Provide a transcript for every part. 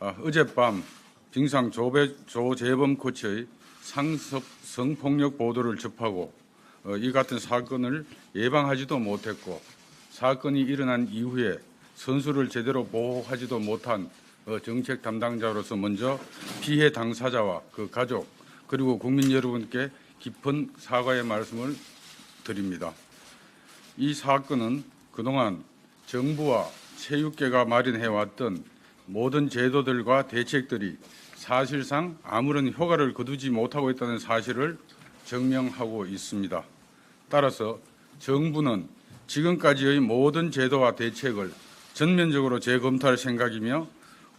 어젯밤 빙상 조재범 코치의 상습 성폭력 보도를 접하고 이 같은 사건을 예방하지도 못했고 사건이 일어난 이후에 선수를 제대로 보호하지도 못한 정책 담당자로서 먼저 피해 당사자와 그 가족 그리고 국민 여러분께 깊은 사과의 말씀을 드립니다. 이 사건은 그동안 정부와 체육계가 마련해왔던 모든 제도들과 대책들이 사실상 아무런 효과를 거두지 못하고 있다는 사실을 증명하고 있습니다. 따라서 정부는 지금까지의 모든 제도와 대책을 전면적으로 재검토할 생각이며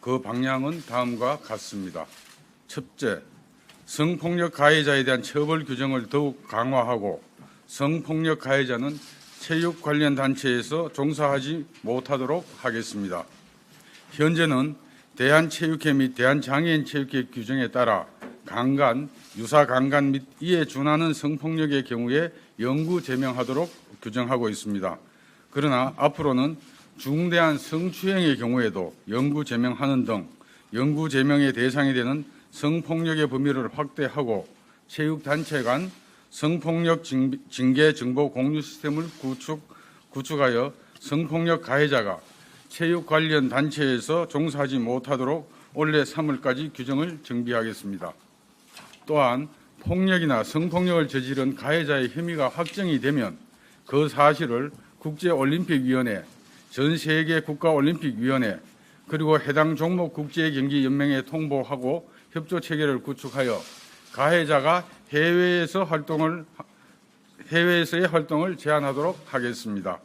그 방향은 다음과 같습니다. 첫째, 성폭력 가해자에 대한 처벌 규정을 더욱 강화하고 성폭력 가해자는 체육 관련 단체에서 종사하지 못하도록 하겠습니다. 현재는 대한체육회 및 대한장애인체육회 규정에 따라 강간, 유사강간 및 이에 준하는 성폭력의 경우에 영구 제명하도록 규정하고 있습니다. 그러나 앞으로는 중대한 성추행의 경우에도 영구 제명하는 등 영구 제명의 대상이 되는 성폭력의 범위를 확대하고 체육단체 간 성폭력 징계 정보 공유 시스템을 구축하여 성폭력 가해자가 체육 관련 단체에서 종사하지 못하도록 올해 3월까지 규정을 정비하겠습니다. 또한 폭력이나 성폭력을 저지른 가해자의 혐의가 확정이 되면 그 사실을 국제올림픽위원회, 전 세계 국가올림픽위원회 그리고 해당 종목 국제경기연맹에 통보하고 협조체계를 구축하여 가해자가 해외에서의 활동을 제한하도록 하겠습니다.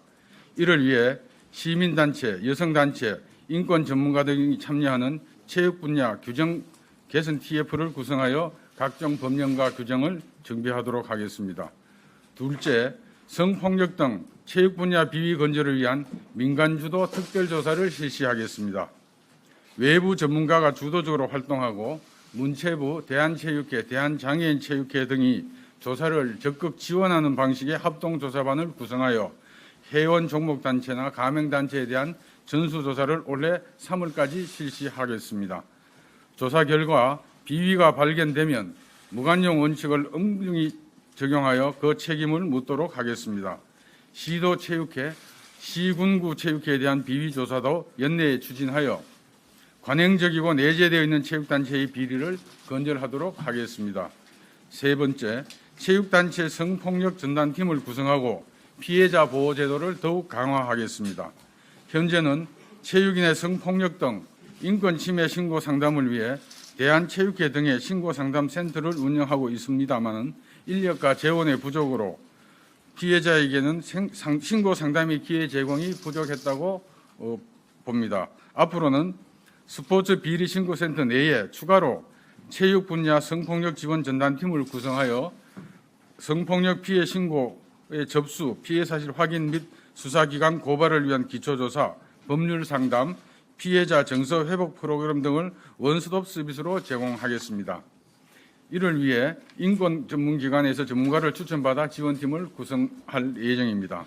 이를 위해 시민단체, 여성단체, 인권 전문가 등이 참여하는 체육 분야 규정 개선 TF를 구성하여 각종 법령과 규정을 정비하도록 하겠습니다. 둘째, 성폭력 등 체육 분야 비위 건조를 위한 민간주도 특별조사를 실시하겠습니다. 외부 전문가가 주도적으로 활동하고 문체부, 대한체육회, 대한장애인체육회 등이 조사를 적극 지원하는 방식의 합동조사반을 구성하여 회원 종목단체나 가맹단체에 대한 전수조사를 올해 3월까지 실시하겠습니다. 조사 결과 비위가 발견되면 무관용 원칙을 엄중히 적용하여 그 책임을 묻도록 하겠습니다. 시도체육회, 시군구 체육회에 대한 비위조사도 연내에 추진하여 관행적이고 내재되어 있는 체육단체의 비리를 건절하도록 하겠습니다. 세 번째, 체육단체 성폭력 전담팀을 구성하고 피해자 보호 제도를 더욱 강화하겠습니다. 현재는 체육인의 성폭력 등 인권 침해 신고 상담을 위해 대한체육회 등의 신고 상담 센터를 운영하고 있습니다만 인력과 재원의 부족으로 피해자에게는 신고 상담의 기회 제공이 부족했다고 봅니다. 앞으로는 스포츠 비리 신고센터 내에 추가로 체육 분야 성폭력 지원 전담팀을 구성하여 성폭력 피해 신고의 접수, 피해 사실 확인 및 수사기관 고발을 위한 기초조사, 법률 상담, 피해자 정서 회복 프로그램 등을 원스톱 서비스로 제공하겠습니다. 이를 위해 인권 전문기관에서 전문가를 추천받아 지원팀을 구성할 예정입니다.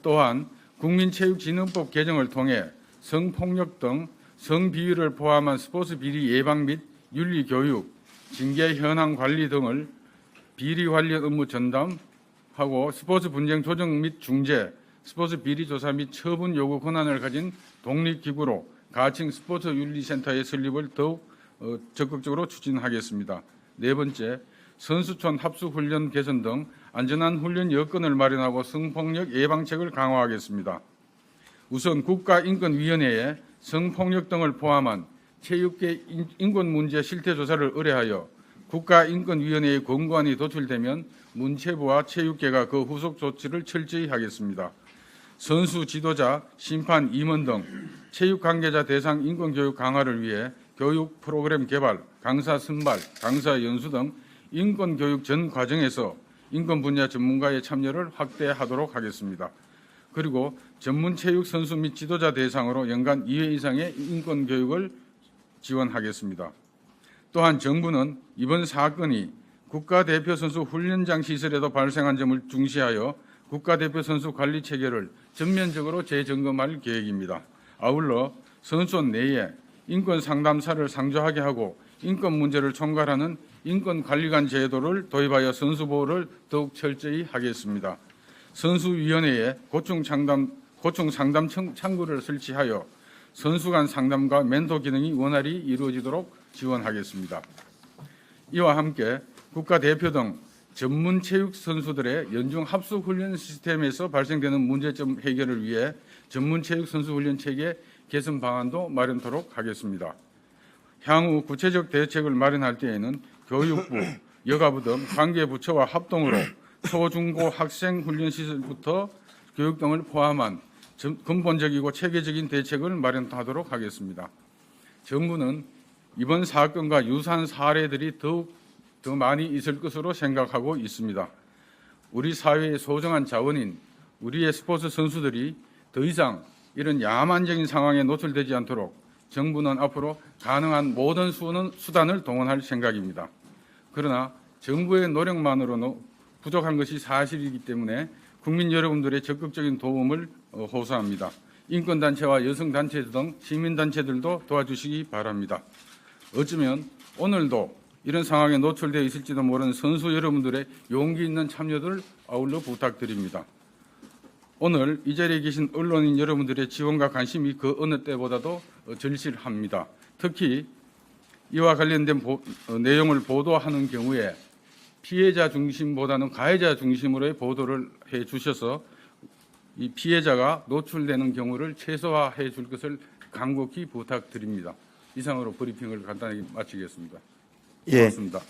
또한 국민체육진흥법 개정을 통해 성폭력 등 성비위를 포함한 스포츠 비리 예방 및 윤리 교육, 징계 현황 관리 등을 비리 관련 업무 전담하고 스포츠 분쟁 조정 및 중재, 스포츠 비리 조사 및 처분 요구 권한을 가진 독립기구로 가칭 스포츠 윤리센터의 설립을 더욱 적극적으로 추진하겠습니다. 네 번째, 선수촌 합숙훈련 개선 등 안전한 훈련 여건을 마련하고 성폭력 예방책을 강화하겠습니다. 우선 국가인권위원회에 성폭력 등을 포함한 체육계 인권 문제 실태조사를 의뢰하여 국가인권위원회의 권고안이 도출되면 문체부와 체육계가 그 후속 조치를 철저히 하겠습니다. 선수, 지도자, 심판, 임원 등 체육 관계자 대상 인권교육 강화를 위해 교육 프로그램 개발, 강사 선발, 강사 연수 등 인권교육 전 과정에서 인권 분야 전문가의 참여를 확대하도록 하겠습니다. 그리고 전문 체육 선수 및 지도자 대상으로 연간 2회 이상의 인권교육을 지원하겠습니다. 또한 정부는 이번 사건이 국가대표 선수 훈련장 시설에도 발생한 점을 중시하여 국가대표 선수 관리 체계를 전면적으로 재점검할 계획입니다. 아울러 선수촌 내에 인권 상담사를 상주하게 하고 인권 문제를 총괄하는 인권관리관 제도를 도입하여 선수 보호를 더욱 철저히 하겠습니다. 선수위원회에 고충 상담 창구를 설치하여 선수 간 상담과 멘토 기능이 원활히 이루어지도록 지원하겠습니다. 이와 함께 국가대표 등 전문 체육 선수들의 연중 합숙 훈련 시스템에서 발생되는 문제점 해결을 위해 전문 체육 선수 훈련 체계 개선 방안도 마련토록 하겠습니다. 향후 구체적 대책을 마련할 때에는 교육부, 여가부 등 관계부처와 합동으로 초중고 학생 훈련 시설부터 교육 등을 포함한 근본적이고 체계적인 대책을 마련하도록 하겠습니다. 정부는 이번 사건과 유사한 사례들이 더욱 더 많이 있을 것으로 생각하고 있습니다. 우리 사회의 소중한 자원인 우리의 스포츠 선수들이 더 이상 이런 야만적인 상황에 노출되지 않도록 정부는 앞으로 가능한 모든 수단을 동원할 생각입니다. 그러나 정부의 노력만으로는 부족한 것이 사실이기 때문에 국민 여러분들의 적극적인 도움을 호소합니다. 인권단체와 여성단체 등 시민단체들도 도와주시기 바랍니다. 어쩌면 오늘도 이런 상황에 노출되어 있을지도 모르는 선수 여러분들의 용기 있는 참여를 아울러 부탁드립니다. 오늘 이 자리에 계신 언론인 여러분들의 지원과 관심이 그 어느 때보다도 절실합니다. 특히 이와 관련된 내용을 보도하는 경우에 피해자 중심보다는 가해자 중심으로의 보도를 해 주셔서 이 피해자가 노출되는 경우를 최소화해 줄 것을 간곡히 부탁드립니다. 이상으로 브리핑을 간단하게 마치겠습니다. 고맙습니다.